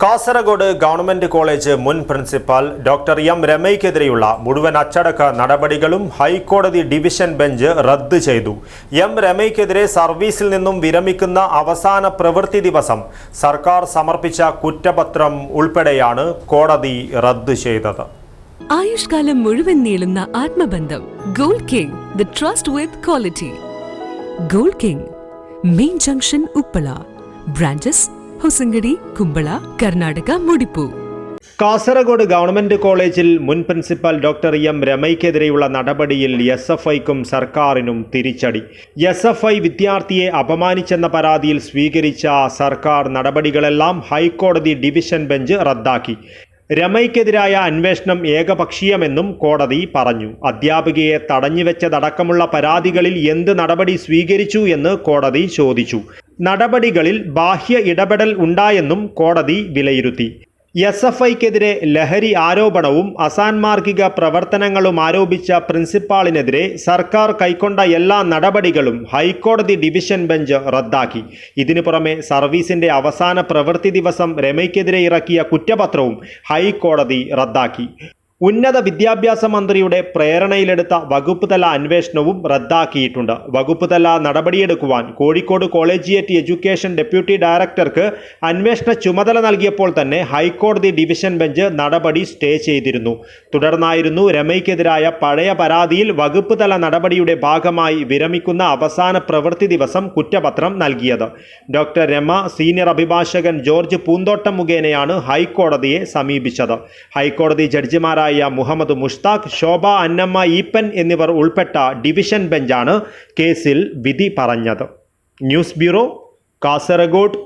Kasaragod government college മുൻ principal doctor M രമയ്ക്കെതിരെയുള്ള മുഴുവൻ അച്ചടക്ക നടപടികളും ഹൈക്കോടതി ഡിവിഷൻ ബെഞ്ച് റദ്ദ് ചെയ്തു. എം രമയ്ക്കെതിരെ സർവീസിൽ നിന്നും വിരമിക്കുന്ന അവസാന പ്രവൃത്തി ദിവസം സർക്കാർ സമർപ്പിച്ച കുറ്റപത്രം ഉൾപ്പെടെയാണ് കോടതി റദ്ദ് ചെയ്തത്. ആയുഷ്കാലം മുഴുവൻ നീളുന്ന ആത്മബന്ധം. Gold king, the trust with quality. Gold king, main junction, Uppala. Branches Hosangadi, Kumbla, Karnataka, Mudipu. Kasaragod government കോളേജിൽ മുൻ പ്രിൻസിപ്പൽ ഡോക്ടർ എം രമയ്ക്കെതിരെയുള്ള നടപടിയിൽ SFIക്കും സർക്കാരിനും തിരിച്ചടി. SFI വിദ്യാർത്ഥിയെ അപമാനിച്ചെന്ന പരാതിയിൽ സ്വീകരിച്ച സർക്കാർ നടപടികളെല്ലാം ഹൈക്കോടതി ഡിവിഷൻ ബെഞ്ച് റദ്ദാക്കി. രമയ്ക്കെതിരായ അന്വേഷണം ഏകപക്ഷീയമെന്നും കോടതി പറഞ്ഞു. അധ്യാപികയെ തടഞ്ഞുവെച്ചതടക്കമുള്ള പരാതികളിൽ എന്ത് നടപടി സ്വീകരിച്ചു എന്ന് കോടതി ചോദിച്ചു. നടപടികളിൽ ബാഹ്യ ഇടപെടൽ ഉണ്ടായെന്നും കോടതി വിലയിരുത്തി. SFIക്കെതിരെ ലഹരി ആരോപണവും അസാൻമാർഗിക പ്രവർത്തനങ്ങളും ആരോപിച്ച പ്രിൻസിപ്പാളിനെതിരെ സർക്കാർ കൈക്കൊണ്ട എല്ലാ നടപടികളും ഹൈക്കോടതി ഡിവിഷൻ ബെഞ്ച് റദ്ദാക്കി. ഇതിനു പുറമെ സർവീസിന്റെ അവസാന പ്രവൃത്തി ദിവസം രമയ്ക്കെതിരെ ഇറക്കിയ കുറ്റപത്രവും ഹൈക്കോടതി റദ്ദാക്കി. ഉന്നത വിദ്യാഭ്യാസ മന്ത്രിയുടെ പ്രേരണയിലെടുത്ത വകുപ്പ് തല അന്വേഷണവും റദ്ദാക്കിയിട്ടുണ്ട്. വകുപ്പ് തല നടപടിയെടുക്കുവാൻ കോഴിക്കോട് കോളേജിയേറ്റ് എഡ്യൂക്കേഷൻ ഡെപ്യൂട്ടി ഡയറക്ടർക്ക് അന്വേഷണ ചുമതല നൽകിയപ്പോൾ തന്നെ ഹൈക്കോടതി ഡിവിഷൻ ബെഞ്ച് നടപടി സ്റ്റേ ചെയ്തിരുന്നു. തുടർന്നായിരുന്നു രമയ്ക്കെതിരായ പഴയ പരാതിയിൽ വകുപ്പ് തല നടപടിയുടെ ഭാഗമായി വിരമിക്കുന്ന അവസാന പ്രവൃത്തി ദിവസം കുറ്റപത്രം നൽകിയത്. ഡോക്ടർ രമ സീനിയർ അഭിഭാഷകൻ ജോർജ് പൂന്തോട്ടം മുഖേനയാണ് ഹൈക്കോടതിയെ സമീപിച്ചത്. ഹൈക്കോടതി ജഡ്ജിമാരായ മുഹമ്മദ് മുഷ്താഖ്, ശോഭ അന്നമ്മ ഈപ്പൻ എന്നിവർ ഉൾപ്പെട്ട ഡിവിഷൻ ബെഞ്ചാണ് കേസിൽ വിധി പറഞ്ഞത്. News bureau, Kasaragod.